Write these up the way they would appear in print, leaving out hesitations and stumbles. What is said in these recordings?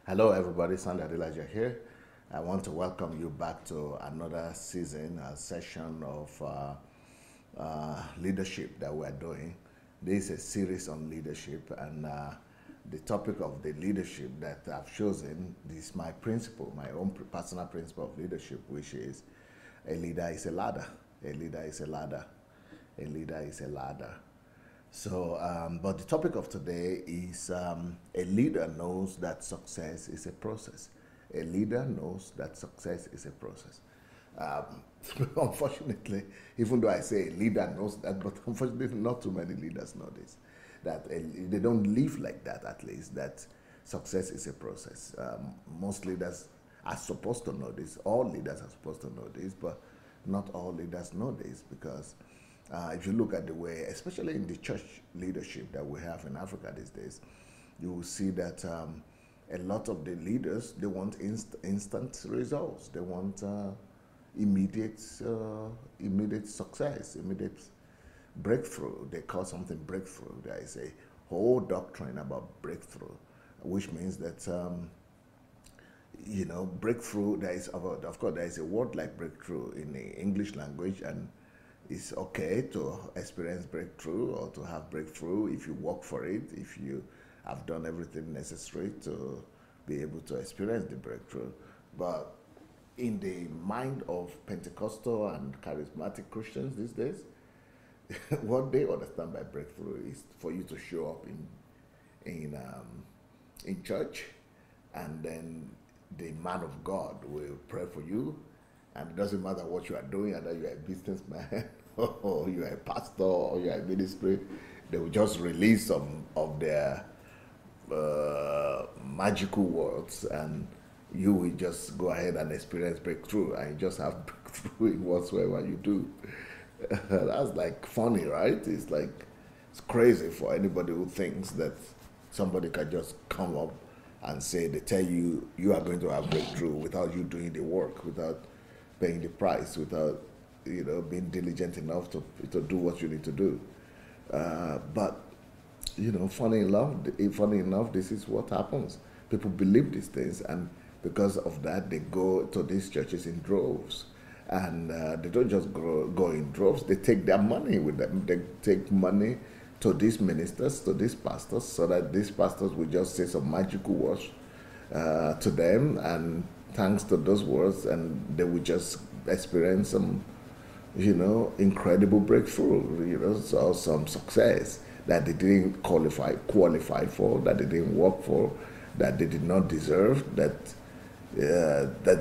Hello, everybody. Sunday Adelaja here. I want to welcome you back to another season, a session of leadership that we're doing. This is a series on leadership, and the topic of the leadership that I've chosen is my principle, my own personal principle of leadership, which is a leader is a ladder. A leader is a ladder. A leader is a ladder. But the topic of today is a leader knows that success is a process. A leader knows that success is a process. Um, Unfortunately, even though I say a leader knows that, but unfortunately, not too many leaders know this. They don't live like that, at least, that success is a process. Most leaders are supposed to know this. All leaders are supposed to know this, but not all leaders know this because if you look at the way, especially in the church leadership that we have in Africa these days, you will see that a lot of the leaders, they want instant results. They want immediate success, immediate breakthrough. They call something breakthrough. There is a whole doctrine about breakthrough, which means that breakthrough. Of course, there is a word like breakthrough in the English language, and it's okay to experience breakthrough or to have breakthrough if you work for it, if you have done everything necessary to be able to experience the breakthrough. But in the mind of Pentecostal and charismatic Christians these days, what they understand by breakthrough is for you to show up in church, and then the man of God will pray for you, and it doesn't matter what you are doing, whether you are a businessman or you are a pastor or you are a ministry, they will just release some of their magical words, and you will just go ahead and experience breakthrough, and you just have breakthrough in whatsoever you do. That's like funny, right? It's crazy for anybody who thinks that somebody can just come up and say they tell you you are going to have breakthrough without you doing the work, without paying the price, without being diligent enough to do what you need to do. But funny enough, this is what happens. People believe these things, and because of that, they go to these churches in droves. And they don't just go in droves, they take their money with them. They take money to these ministers, to these pastors, so that these pastors will just say some magical words to them, and thanks to those words, and they will just experience some, incredible breakthrough, so some success that they didn't qualify for, that they didn't work for, that they did not deserve, that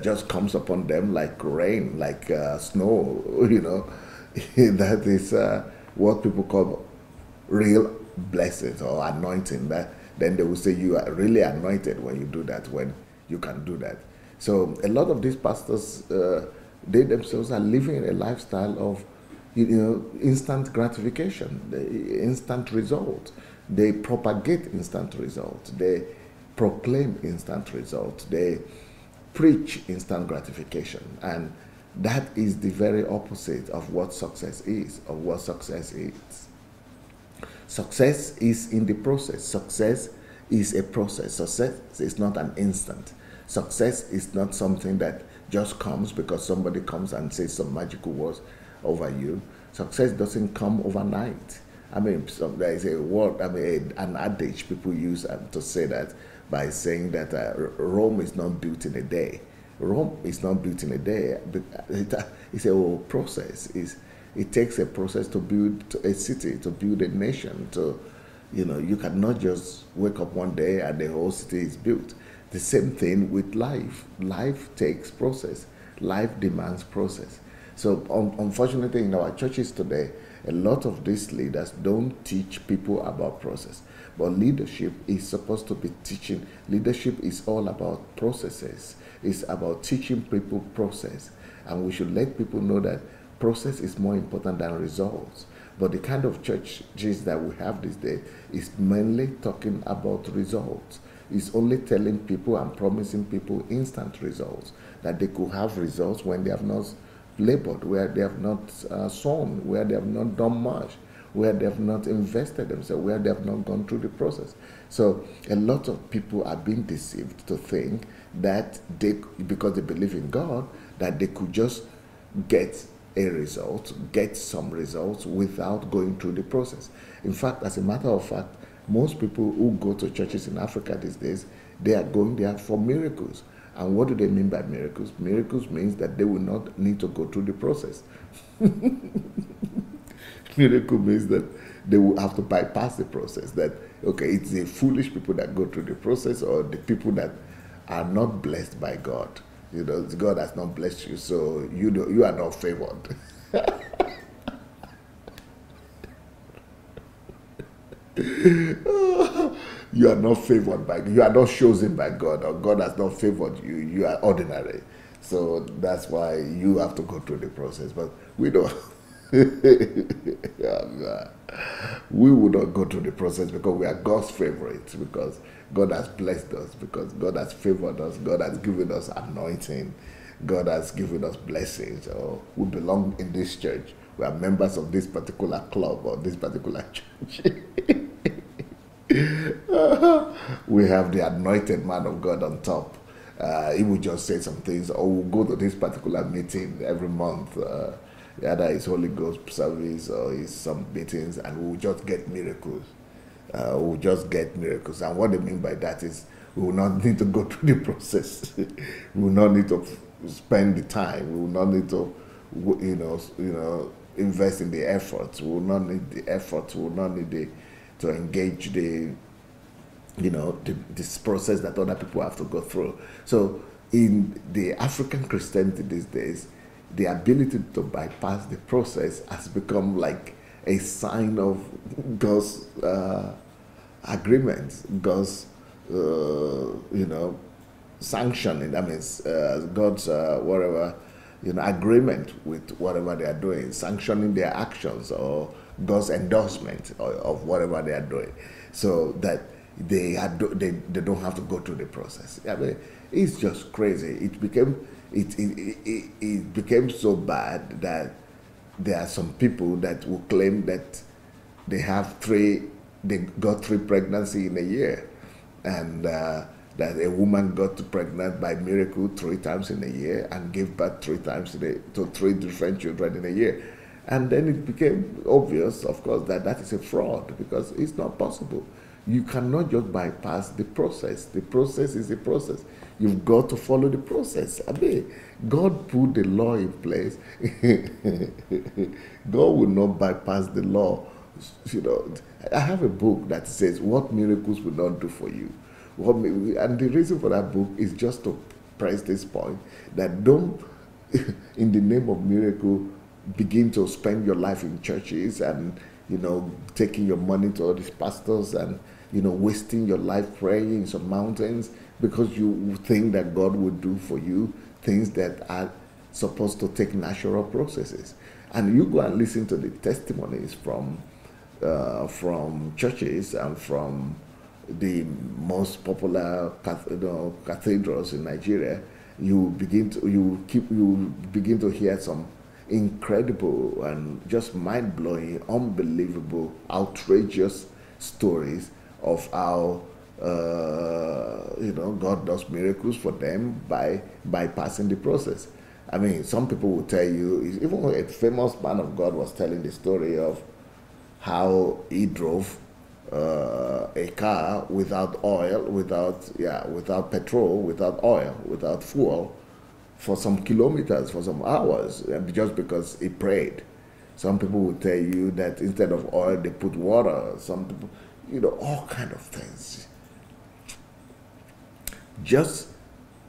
just comes upon them like rain, like snow, that is what people call real blessings or anointing. That then they will say you are really anointed when you do that, when you can do that. So a lot of these pastors, they themselves are living a lifestyle of instant gratification, the instant result. They propagate instant results. They proclaim instant results. They preach instant gratification, and that is the very opposite of what success is. Success is in the process. Success is a process. Success is not an instant. Success is not something that just comes because somebody comes and says some magical words over you. Success doesn't come overnight. I mean, there is a word, an adage people use to say that, by saying that Rome is not built in a day. Rome is not built in a day. It's a whole process. It takes a process to build a city, to build a nation. You cannot just wake up one day and the whole city is built. The same thing with life. Life takes process. Life demands process. So unfortunately, in our churches today, a lot of these leaders don't teach people about process. But leadership is supposed to be teaching. Leadership is all about processes. It's about teaching people process. And we should let people know that process is more important than results. But the kind of churches that we have these days is mainly talking about results. It's only telling people and promising people instant results, that they could have results when they have not labored, where they have not sown, where they have not done much, where they have not invested themselves, where they have not gone through the process. So a lot of people are being deceived to think that they, because they believe in God, that they could just get a result, get some results without going through the process. In fact, as a matter of fact, most people who go to churches in Africa these days, they are going there for miracles. And what do they mean by miracles? Miracles means that they will not need to go through the process. Miracle means that they will have to bypass the process. That, okay, it's the foolish people that go through the process, or the people that are not blessed by God. You know, God has not blessed you, so you are not favored. You are not favored by, you are not chosen by God, or God has not favored you. You are ordinary. So that's why you have to go through the process. But we don't. We would not go through the process because we are God's favorites, because God has blessed us, because God has favored us, God has given us anointing, God has given us blessings. Or we belong in this church, we are members of this particular club or this particular church. We have the anointed man of God on top. He will just say some things, or we'll go to this particular meeting every month. Either it's Holy Ghost service or it's some meetings, and we'll just get miracles. We'll just get miracles. And what they mean by that is we will not need to go through the process. We will not need to spend the time. We will not need to, invest in the efforts. We will not need the efforts. We will not need to engage this process that other people have to go through. So in the African Christianity these days, the ability to bypass the process has become like a sign of God's agreement, God's sanctioning. That means God's agreement with whatever they are doing, sanctioning their actions, or God's endorsement of whatever they are doing, so that they don't have to go through the process. I mean, it's just crazy. It became so bad that there are some people that will claim that they got 3 pregnancy in a year, and that a woman got pregnant by miracle 3 times in a year and gave birth 3 times to 3 different children in a year. And then it became obvious, of course, that is a fraud, because it's not possible. You cannot just bypass the process. The process is the process. You've got to follow the process. I mean, God put the law in place. God will not bypass the law. I have a book that says what miracles will not do for you. And the reason for that book is just to press this point, that don't, in the name of miracle, begin to spend your life in churches and, taking your money to all these pastors and, wasting your life praying in some mountains because you think that God will do for you things that are supposed to take natural processes. And you go and listen to the testimonies from churches and from the most popular cathedrals in Nigeria. You begin to hear some incredible and just mind-blowing, unbelievable, outrageous stories of how God does miracles for them by bypassing the process. I mean, some people will tell you, even a famous man of God was telling the story of how he drove a car without oil, without petrol, without oil, without fuel, for some kilometers, for some hours, just because he prayed. Some people will tell you that instead of oil, they put water. Some people, all kind of things. Just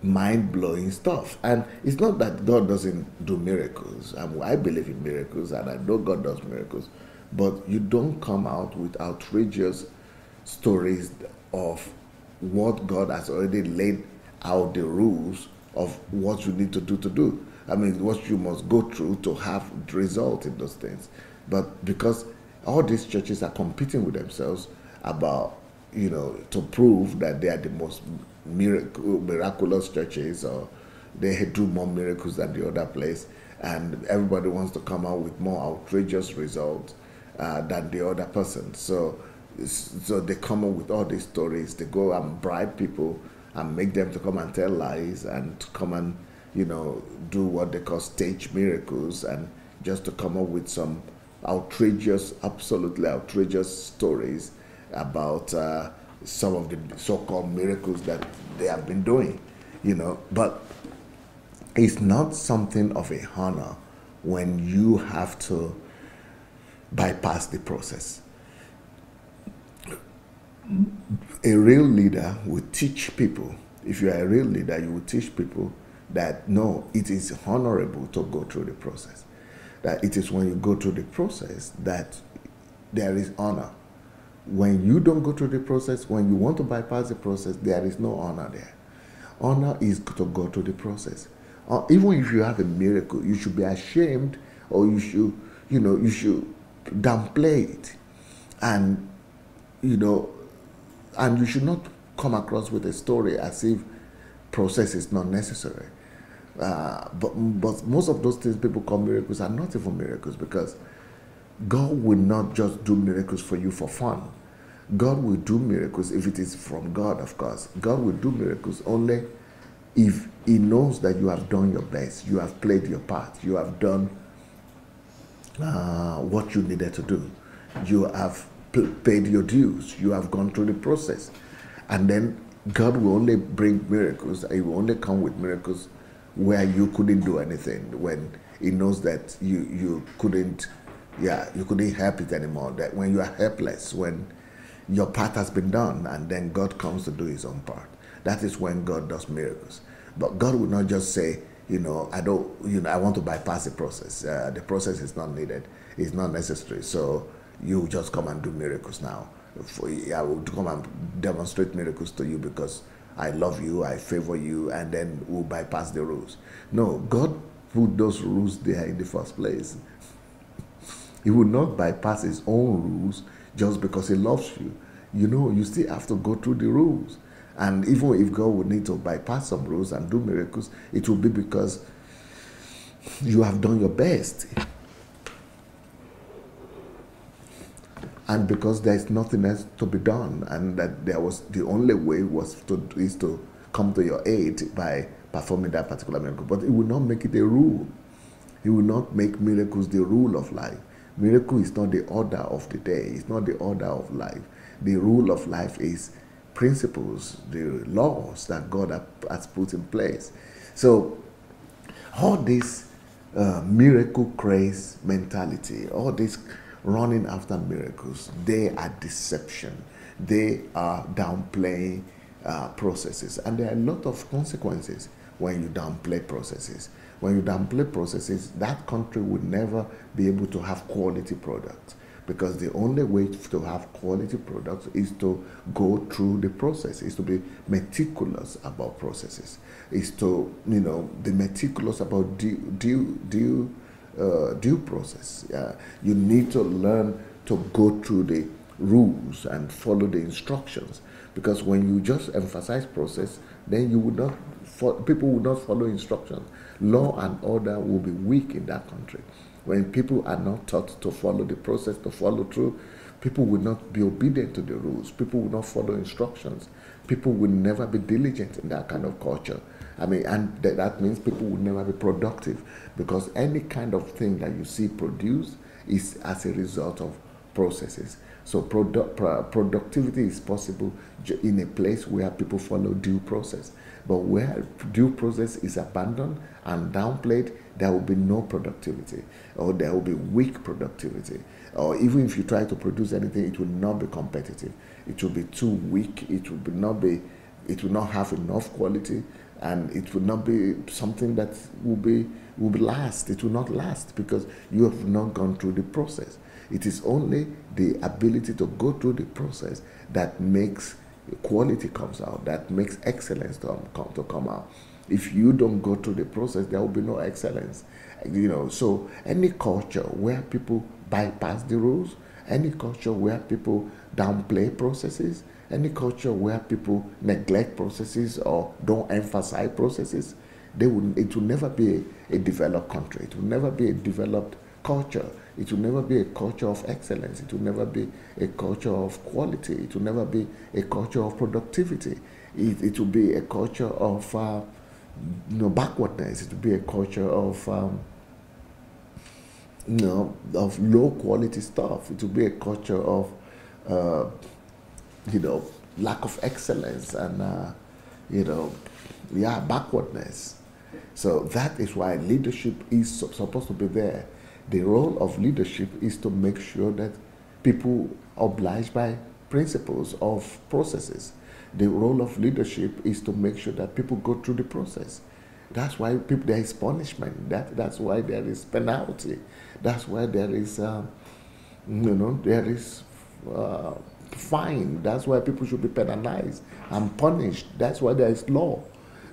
mind-blowing stuff. And it's not that God doesn't do miracles. I believe in miracles, and I know God does miracles. But you don't come out with outrageous stories of what God has already laid out the rules of what you need to do. I mean, what you must go through to have the result in those things. But because all these churches are competing with themselves about, to prove that they are the most miraculous churches, or they do more miracles than the other place, and everybody wants to come out with more outrageous results. than the other person. So they come up with all these stories. They go and bribe people and make them to come and tell lies and to come and, do what they call stage miracles, and just to come up with some outrageous, absolutely outrageous stories about some of the so-called miracles that they have been doing, But it's not something of a honor when you have to bypass the process. A real leader will teach people. If you are a real leader, you will teach people that no, it is honorable to go through the process. That it is when you go through the process that there is honor. When you don't go through the process, when you want to bypass the process, there is no honor there. Honor is to go through the process. Even if you have a miracle, you should be ashamed, or you should downplay it, and and you should not come across with a story as if process is not necessary. But most of those things people call miracles are not even miracles, because God will not just do miracles for you for fun. God will do miracles if it is from God, of course. God will do miracles only if He knows that you have done your best, you have played your part, you have done what you needed to do, you have paid your dues, you have gone through the process. And then God will only bring miracles, He will only come with miracles where you couldn't do anything, when He knows that you couldn't help it anymore, that when you are helpless, when your part has been done, and then God comes to do His own part. That is when God does miracles. But God will not just say, I want to bypass the process. The process is not needed. It's not necessary. So you just come and do miracles now. I will come and demonstrate miracles to you because I love you, I favor you, and then we'll bypass the rules. No, God put those rules there in the first place. He will not bypass His own rules just because He loves you. You still have to go through the rules. And even if God would need to bypass some rules and do miracles, it will be because you have done your best. And because there is nothing else to be done, and that the only way is to come to your aid by performing that particular miracle. But it will not make it a rule. He will not make miracles the rule of life. Miracle is not the order of the day. It's not the order of life. The rule of life is principles, the laws that God has put in place. So all this miracle craze mentality, all this running after miracles, they are deception. They are downplaying processes. And there are a lot of consequences when you downplay processes. When you downplay processes, that country would never be able to have quality products, because the only way to have quality products is to go through the process, is to be meticulous about processes, is to be meticulous about due process. You need to learn to go through the rules and follow the instructions, because when you just emphasize process, then people would not follow instructions. Law and order will be weak in that country. When people are not taught to follow the process, to follow through, people will not be obedient to the rules. People will not follow instructions. People will never be diligent in that kind of culture. And that means people will never be productive, because any kind of thing that you see produced is as a result of processes. So productivity is possible in a place where people follow due process. But where due process is abandoned and downplayed, there will be no productivity, or there will be weak productivity. Or even if you try to produce anything, it will not be competitive. It will be too weak. It will not have enough quality, and it will not be something that will last. It will not last because you have not gone through the process. It is only the ability to go through the process that makes quality comes out, that makes excellence to come out. If you don't go through the process, there will be no excellence. So any culture where people bypass the rules, any culture where people downplay processes, any culture where people neglect processes or don't emphasize processes, it will never be a developed country. It will never be a developed culture. It will never be a culture of excellence. It will never be a culture of quality. It will never be a culture of productivity. It will be a culture of backwardness. It will be a culture of of low quality stuff. It will be a culture of uh, lack of excellence and backwardness. So that is why leadership is supposed to be there. The role of leadership is to make sure that people are obliged by principles of processes. The role of leadership is to make sure that people go through the process. That's why there is punishment. That's why there is penalty. That's why there is there is uh, fine. That's why people should be penalized and punished. That's why there is law.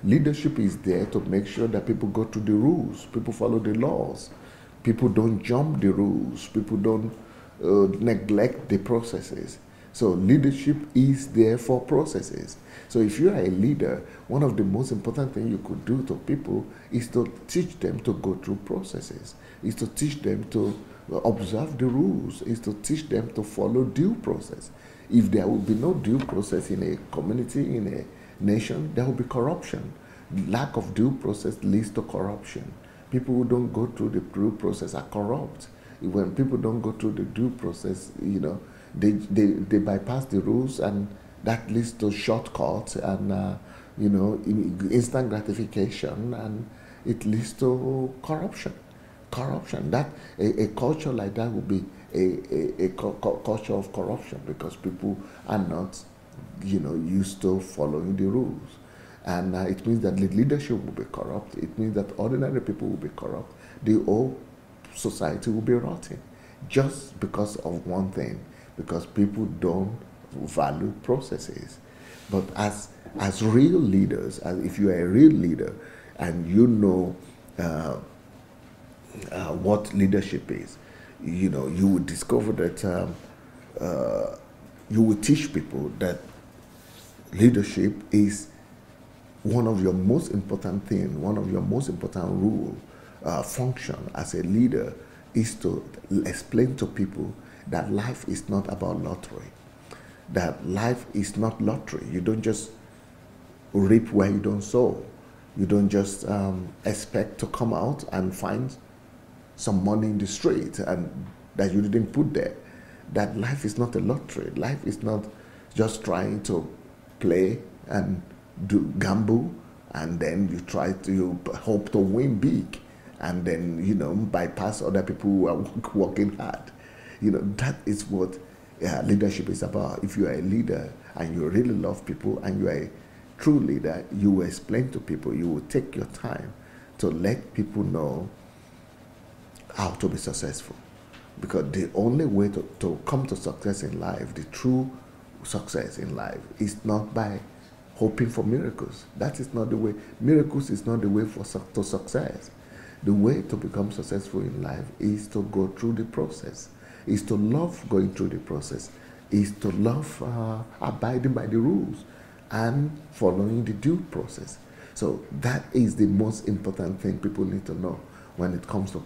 Leadership is there to make sure that people go through the rules, people follow the laws, people don't jump the rules, people don't neglect the processes. So leadership is there for processes. So if you are a leader, one of the most important things you could do to people is to teach them to go through processes, is to teach them to observe the rules, is to teach them to follow due process. If there will be no due process in a community, in a nation, there will be corruption. Lack of due process leads to corruption. People who don't go through the due process are corrupt. When people don't go through the due process, they bypass the rules, and that leads to shortcuts and instant gratification, and it leads to corruption. That a culture like that will be a culture of corruption, because people are not used to following the rules. And it means that the leadership will be corrupt. It means that ordinary people will be corrupt. The whole society will be rotten, just because of one thing, because people don't value processes. But as real leaders, as if you are a real leader and you know what leadership is, you would discover that you would teach people that leadership is one of your most important things, one of your most important rule, function as a leader, is to explain to people that life is not about lottery. That life is not lottery. You don't just reap where you don't sow. You don't just expect to come out and find some money in the street and that you didn't put there. That life is not a lottery. Life is not just trying to play and do gamble, and then you hope to win big, and then bypass other people who are working hard. That is what leadership is about. If you are a leader and you really love people and you are a true leader, you will explain to people, you will take your time to let people know how to be successful. Because the only way to come to success in life, the true success in life, is not by hoping for miracles. That is not the way. Miracles is not the way to success. The way to become successful in life is to go through the process, is to love going through the process, is to love abiding by the rules and following the due process. So that is the most important thing people need to know when it comes to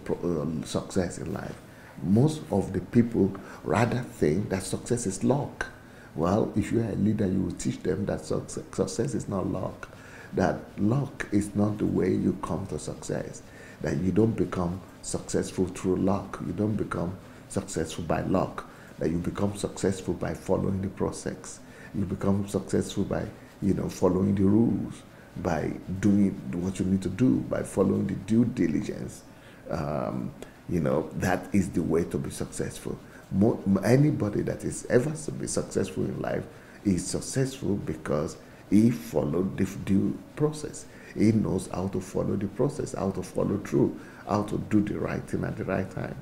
success in life. Most of the people rather think that success is luck. Well, if you're a leader, you will teach them that success is not luck. That luck is not the way you come to success. That you don't become successful through luck. You don't become successful by luck. That you become successful by following the process. You become successful by, following the rules, by doing what you need to do, by following the due diligence. That is the way to be successful. Anybody that is ever to be successful in life is successful because he followed the due process. He knows how to follow the process, how to follow through, how to do the right thing at the right time.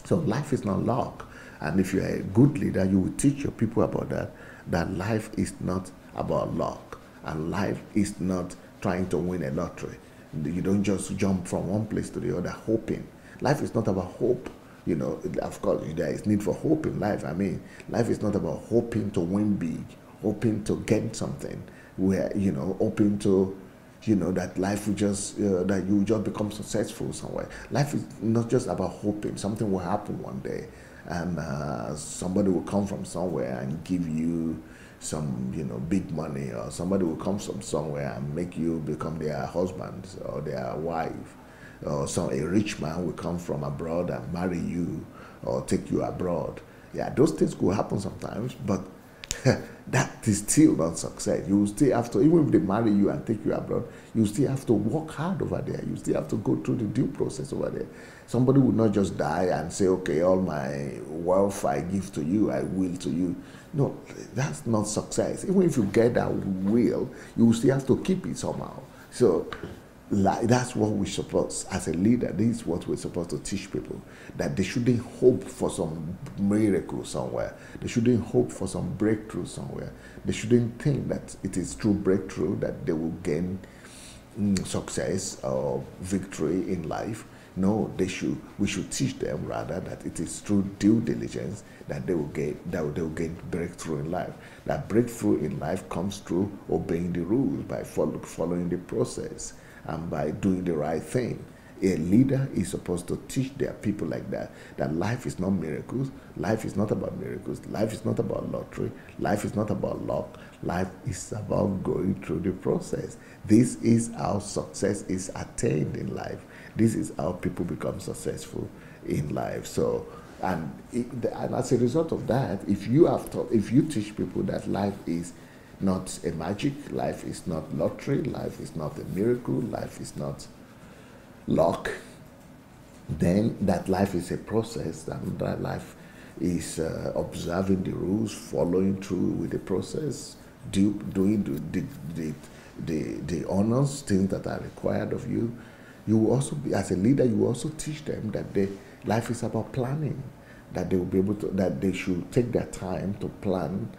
So life is not luck. And if you're a good leader, you will teach your people about that life is not about luck. And life is not trying to win a lottery. You don't just jump from one place to the other hoping. Life is not about hope. Of course, there is need for hope in life. I mean, life is not about hoping to win big, hoping to get something, hoping to, that life will just, that you will just become successful somewhere. Life is not just about hoping something will happen one day and somebody will come from somewhere and give you some, big money, or somebody will come from somewhere and make you become their husband or their wife, or a rich man will come from abroad and marry you or take you abroad. Yeah, those things could happen sometimes, but that is still not success. You still have to, even if they marry you and take you abroad, you still have to work hard over there. You still have to go through the due process over there. Somebody will not just die and say, okay, all my wealth I give to you, I will to you. No, that's not success. Even if you get that will, you will still have to keep it somehow. So that's what we're supposed, as a leader, this is what we're supposed to teach people, that they shouldn't hope for some miracle somewhere. They shouldn't hope for some breakthrough somewhere. They shouldn't think that it is through breakthrough that they will gain success or victory in life. No, we should teach them rather that it is through due diligence that they will get breakthrough in life. That breakthrough in life comes through obeying the rules, by following the process, and by doing the right thing. A leader is supposed to teach their people like that life is not miracles, life is not about miracles, life is not about lottery, life is not about luck, life is about going through the process. This is how success is attained in life. This is how people become successful in life. So, and as a result of that, if you teach people that life is not a magic, life is not lottery, life is not a miracle, life is not luck, then that life is a process, and that life is observing the rules, following through with the process, doing the honors, things that are required of you. You will also be, as a leader, you will also teach them that life is about planning, that they will be able to, that they should take their time to plan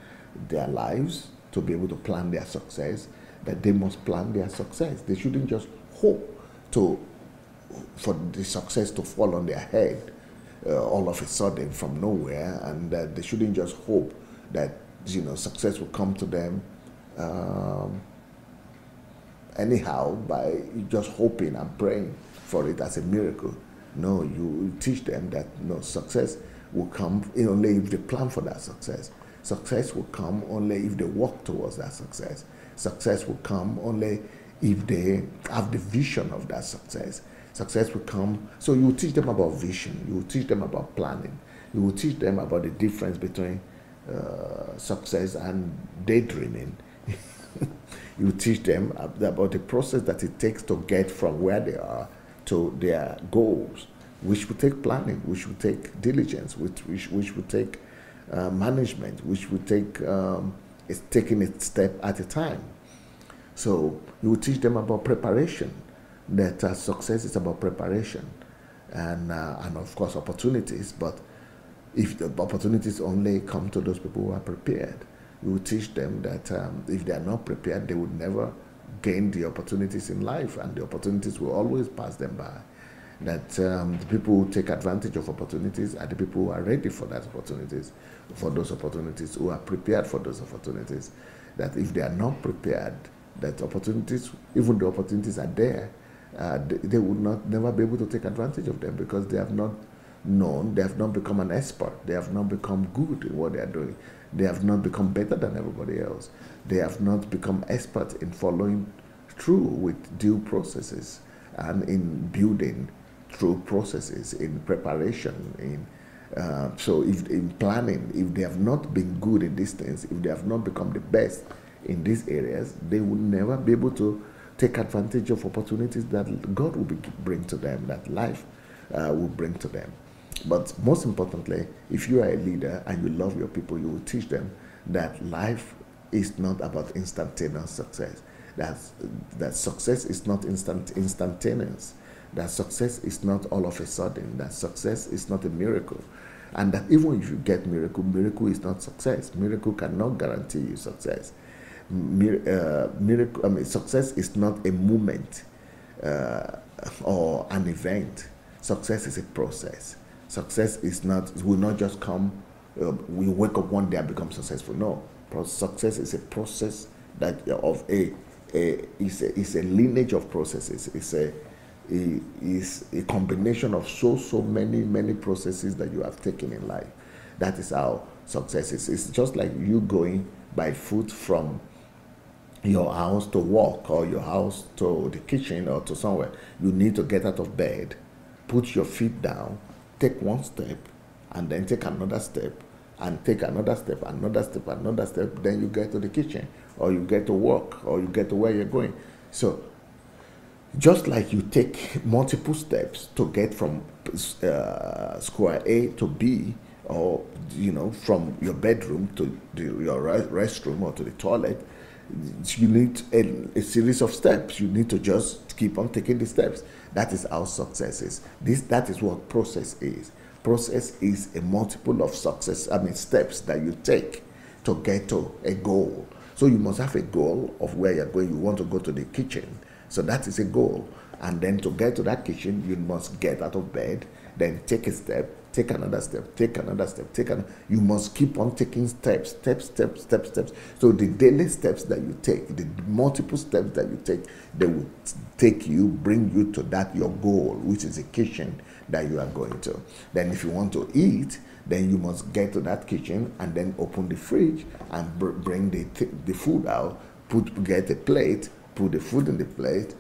their lives, to be able to plan their success, that they must plan their success. They shouldn't just hope for the success to fall on their head all of a sudden from nowhere, and that they shouldn't just hope that success will come to them anyhow by just hoping and praying for it as a miracle. No, you teach them that success will come only if they plan for that success. Success will come only if they work towards that success. Success will come only if they have the vision of that success. Success will come. So you will teach them about vision. You will teach them about planning. You will teach them about the difference between success and daydreaming. You will teach them about the process that it takes to get from where they are to their goals, which will take planning, which will take diligence, which will take management, which will take is taking it step at a time. So you will teach them about preparation, that success is about preparation, and of course opportunities. But if the opportunities only come to those people who are prepared, you will teach them that if they are not prepared, they would never gain the opportunities in life, and the opportunities will always pass them by. That the people who take advantage of opportunities are the people who are ready for those opportunities, who are prepared for those opportunities. That if they are not prepared, that opportunities, even the opportunities are there, they would never be able to take advantage of them, because they have not known, they have not become an expert, they have not become good in what they are doing, they have not become better than everybody else, they have not become expert in following through with due processes and in building through processes, in preparation, so if in planning, if they have not been good in these things, if they have not become the best in these areas, they will never be able to take advantage of opportunities that God will bring to them, that life will bring to them. But most importantly, if you are a leader and you love your people, you will teach them that life is not about instantaneous success. That success is not instantaneous. That success is not all of a sudden. That success is not a miracle. And that even if you get miracle is not success. Miracle cannot guarantee you success. Success is not a moment or an event. Success is a process. Success will not just come, we wake up one day and become successful. No. Success is a process of a is a lineage of processes. Is a combination of so many processes that you have taken in life. That is how success is. It's just like you going by foot from your house to work, or your house to the kitchen, or to somewhere. You need to get out of bed, put your feet down, take one step, and then take another step, and take another step, another step, another step. Then you get to the kitchen, or you get to work, or you get to where you're going. So just like you take multiple steps to get from square A to B, or from your bedroom to your restroom or to the toilet, you need a series of steps. You need to just keep on taking the steps. That is how success is. That is what process is. Process is a multiple of steps that you take to get to a goal. So you must have a goal of where you're going. You want to go to the kitchen, so that is a goal. And then to get to that kitchen, you must get out of bed, then take a step, take another step, take another step, you must keep on taking steps. So the daily steps that you take, the multiple steps that you take, they will bring you to that your goal, which is a kitchen that you are going to. Then if you want to eat, then you must get to that kitchen and then open the fridge and bring the food out, get a plate, put the food in the plate,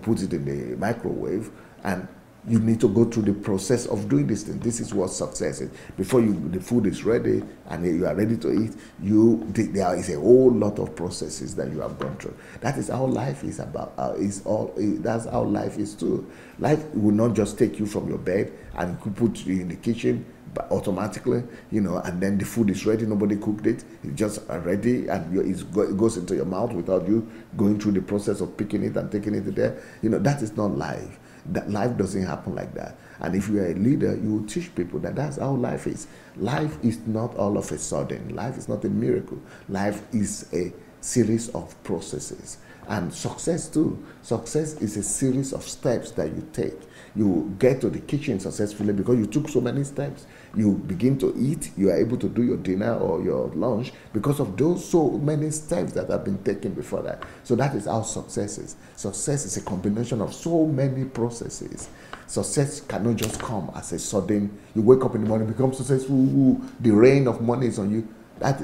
put it in the microwave, and you need to go through the process of doing this thing. This is what success is. Before the food is ready and you are ready to eat, there is a whole lot of processes that you have gone through. That is how life is about. That's how life is too. Life will not just take you from your bed and put you in the kitchen, but automatically, and then the food is ready. Nobody cooked it. It's just ready, and it goes into your mouth without you going through the process of picking it and taking it there. That is not life. That life doesn't happen like that. And if you are a leader, you will teach people that that's how life is. Life is not all of a sudden. Life is not a miracle. Life is a series of processes. And success too. Success is a series of steps that you take. You get to the kitchen successfully because you took so many steps. You begin to eat, you are able to do your dinner or your lunch because of those so many steps that have been taken before that. So that is how success is. Success is a combination of so many processes. Success cannot just come as a sudden, you wake up in the morning, become successful, the rain of money is on you. That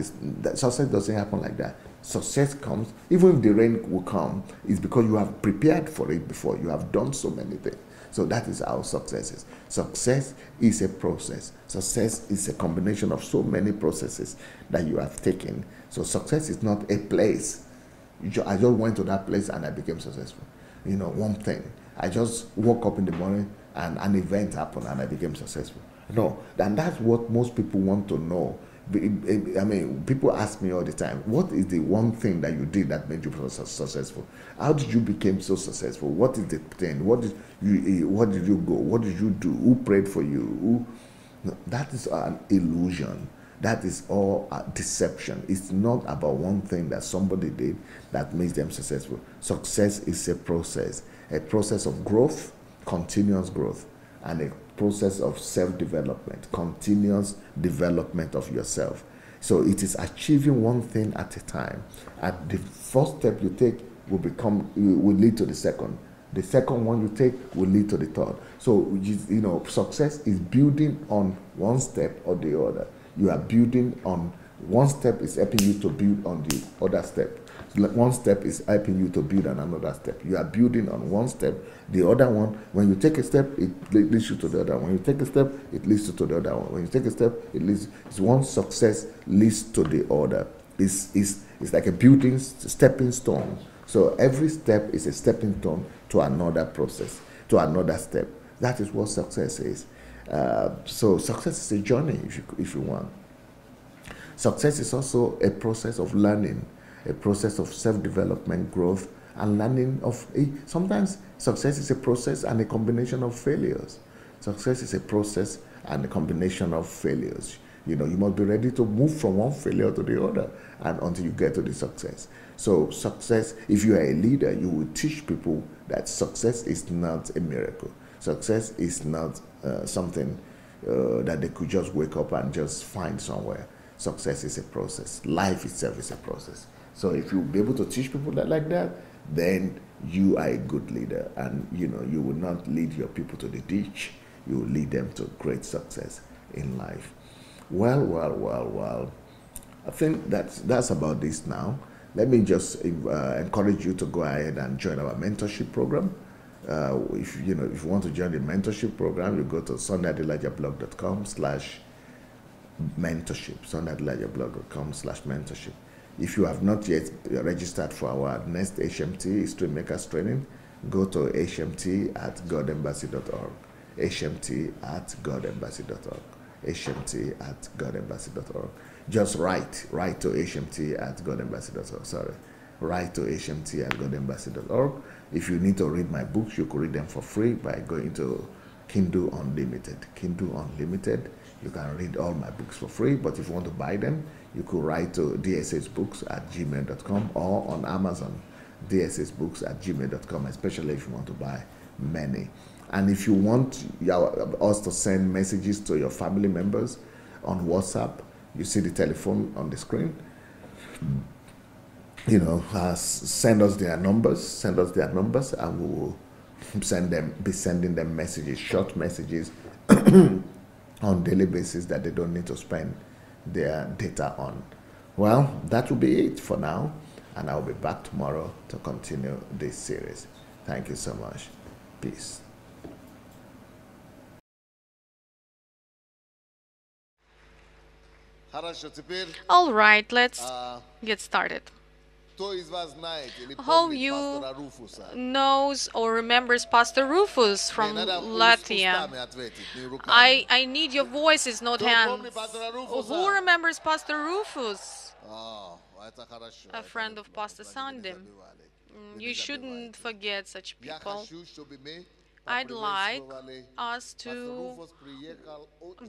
success doesn't happen like that. Success comes, even if the rain will come, it's because you have prepared for it before. You have done so many things. So that is how success is. Success is a process. Success is a combination of so many processes that you have taken. So success is not a place. I just went to that place and I became successful. One thing. I just woke up in the morning and an event happened and I became successful. No, and that's what most people want to know. I mean, people ask me all the time, what is the one thing that you did that made you successful? How did you become so successful? What is the thing? What did you go? What did you do? Who prayed for you? No, that is an illusion. That is all a deception. It's not about one thing that somebody did that makes them successful. Success is a process of growth, continuous growth, and a process of self-development, continuous development of yourself. So it is achieving one thing at a time. And the first step you take will lead to the second. The second one you take will lead to the third. So success is building on one step or the other. You are building on one step is helping you to build on the other step. One step is helping you to build on another step. You are building on one step. The other one, when you take a step, it leads you to the other one. When you take a step, it leads you to the other one. When you take a step, it's one success leads to the other. It's like a building stepping stone. So every step is a stepping stone to another process, to another step. That is what success is. So success is a journey, if you want. Success is also a process of learning, a process of self-development, growth, and learning sometimes success is a process and a combination of failures. Success is a process and a combination of failures. You must be ready to move from one failure to the other and until you get to the success. So success, if you are a leader, you will teach people that success is not a miracle. Success is not something that they could just wake up and just find somewhere. Success is a process. Life itself is a process. So if you be able to teach people that like that, then you are a good leader, and you will not lead your people to the ditch. You will lead them to great success in life. Well. I think that's about this now. Let me just encourage you to go ahead and join our mentorship program. If you want to join the mentorship program, you go to sundaydelajablog.com/mentorship. sundaydelajablog.com/mentorship. If you have not yet registered for our next HMT History Makers training, go to hmt@godembassy.org. hmt@godembassy.org. hmt@godembassy.org. Just write to hmt@godembassy.org. Sorry, write to hmt@godembassy.org. If you need to read my books, you could read them for free by going to Kindle Unlimited. Kindle Unlimited. You can read all my books for free, but if you want to buy them, you could write to dssbooks@gmail.com or on Amazon, dssbooks@gmail.com, especially if you want to buy many. And if you want us to send messages to your family members on WhatsApp, you see the telephone on the screen. Send us their numbers, and we will be sending them messages, short messages on daily basis that they don't need to spend their data on. Well, that will be it for now, and I'll be back tomorrow to continue this series. Thank you so much. Peace. All right, let's get started. How you knows or remembers Pastor Rufus from Latvia? I need your voices, not hands. Who remembers Pastor Rufus? A friend of Pastor Sandy. You shouldn't forget such people. I'd like us to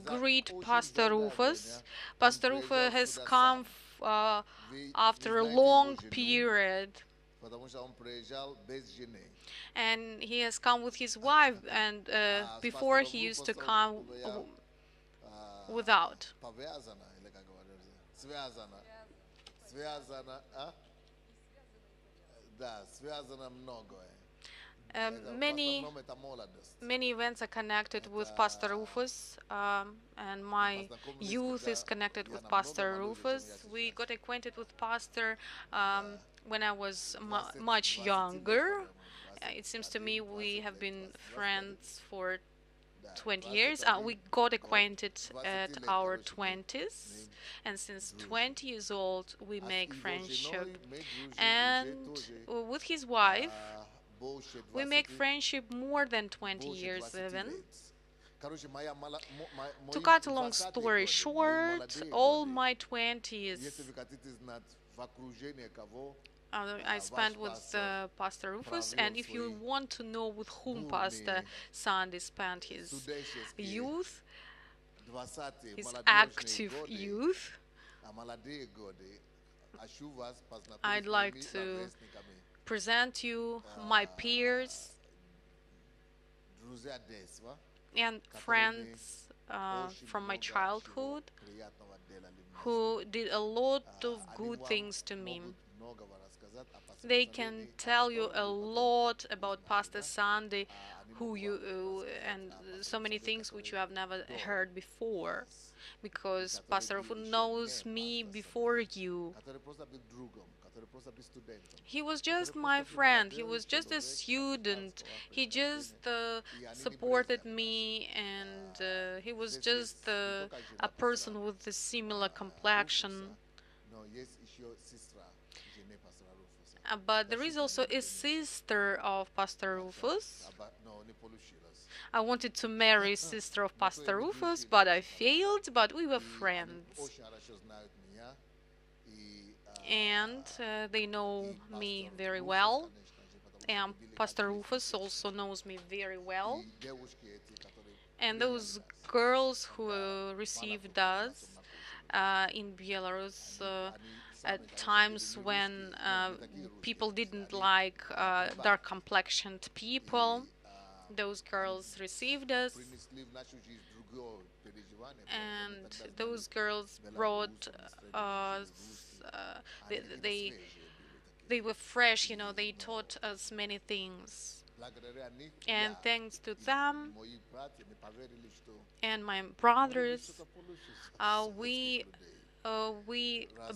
greet Pastor Rufus. Pastor Rufus has come after a long period, and he has come with his wife, and before he used to come without. Many events are connected with Pastor Rufus, and my youth is connected with Pastor Rufus. We got acquainted with Pastor when I was much younger. It seems to me we have been friends for 20 years. We got acquainted at our 20s, and since 20 years old we make friendship. And with his wife, we make friendship more than 20 years even. To cut a long story short, all my 20s I spent with Pastor Rufus, and if you want to know with whom Pastor Sandy spent his youth, his active youth, I'd like to present you my peers and friends from my childhood who did a lot of good things to me. They can tell you a lot about Pastor Sandy, and so many things which you have never heard before, because Pastor Rufus knows me before you. He was just my friend. He was just a student. He just supported me, and he was just a person with a similar complexion. But there is also a sister of Pastor Rufus. I wanted to marry sister of Pastor Rufus, but I failed, but we were friends. And they know me very well. And Pastor Rufus also knows me very well. And those girls who received us in Belarus at times when people didn't like dark complexioned people, those girls received us, and those girls brought us, they were fresh, you know, they taught us many things. And thanks to them and my brothers, we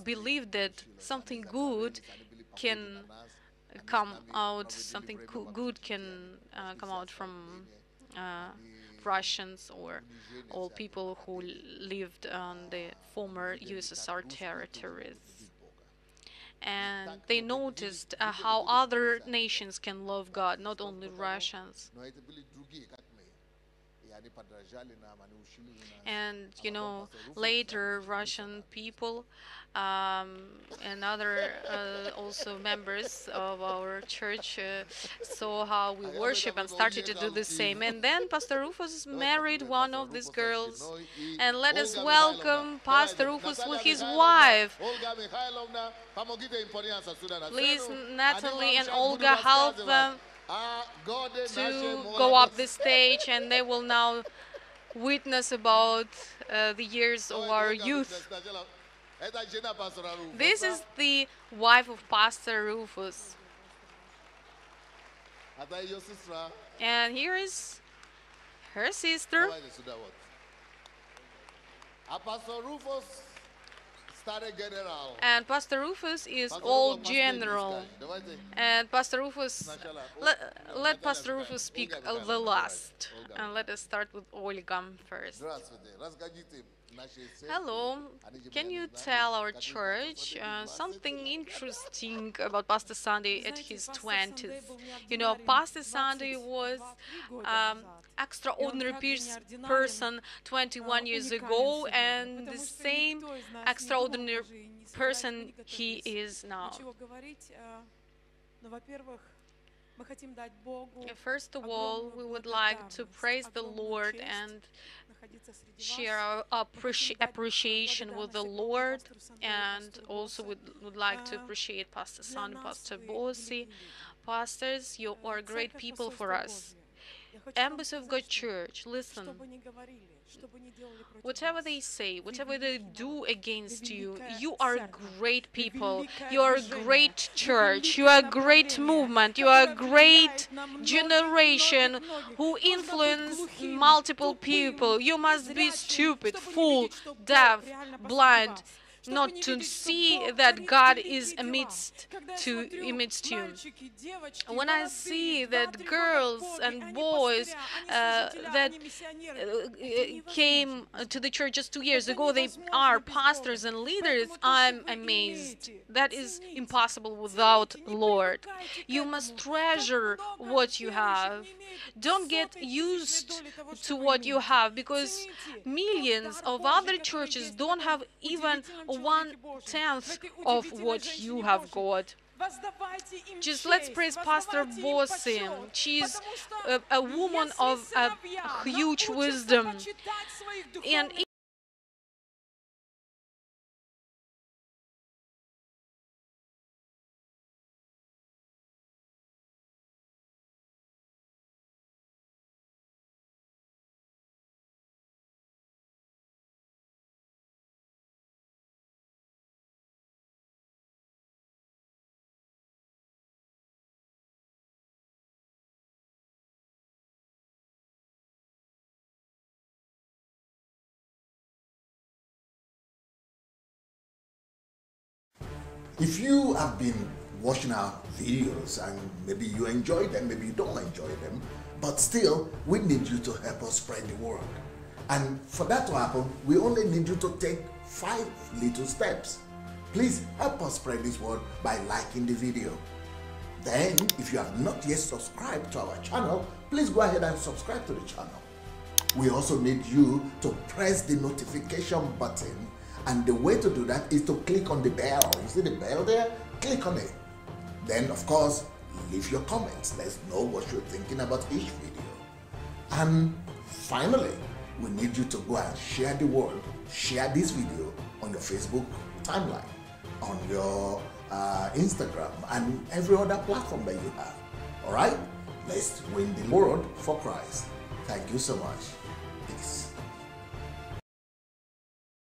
believe that something good can come out, something good can come out from Russians or all people who lived on the former USSR territories. And they noticed how other nations can love God, not only Russians. And you know, later Russian people and other also members of our church saw how we worship and started to do the same. And then Pastor Rufus married one of these girls. And let us welcome Pastor Rufus with his wife. Please, Natalie and Olga, help them to go up the stage, and they will now witness about the years of our youth. This is the wife of Pastor Rufus. And here is her sister. And Pastor Rufus is all general. And Pastor Rufus, let Pastor Rufus speak the last. And let us start with Olga first. Hello, can you tell our church something interesting about Pastor Sandy at his 20s? You know, Pastor Sandy was extraordinary person 21 years ago, and the same extraordinary person he is now. First of all, we would like to praise the Lord and share our appreciation with the Lord, and also would like to appreciate Pastor San, Pastor Bossi. Pastors, you are great people for us. Embassy of God Church, listen. Whatever they say, whatever they do against you, you are great people. You are a great church. You are a great movement. You are a great generation who influence multiple people. You must be stupid, fool, deaf, blind, not to see that God is amidst you. When I see that girls and boys that came to the church just 2 years ago, they are pastors and leaders, I'm amazed. That is impossible without Lord. You must treasure what you have. Don't get used to what you have, because millions of other churches don't have even 1/10 of what you have got. Just let's praise Pastor Bossi. She's a woman of a huge wisdom. And if you have been watching our videos and maybe you enjoy them, maybe you don't enjoy them, but still we need you to help us spread the word. And for that to happen, we only need you to take 5 little steps. Please help us spread this word by liking the video. Then, if you have not yet subscribed to our channel, please go ahead and subscribe to the channel. We also need you to press the notification button, and the way to do that is to click on the bell. You see the bell there? Click on it. Then, of course, leave your comments. Let's know what you're thinking about each video. And finally, we need you to go and share the word. Share this video on your Facebook timeline, on your Instagram, and every other platform that you have. All right? Let's win the world for Christ. Thank you so much.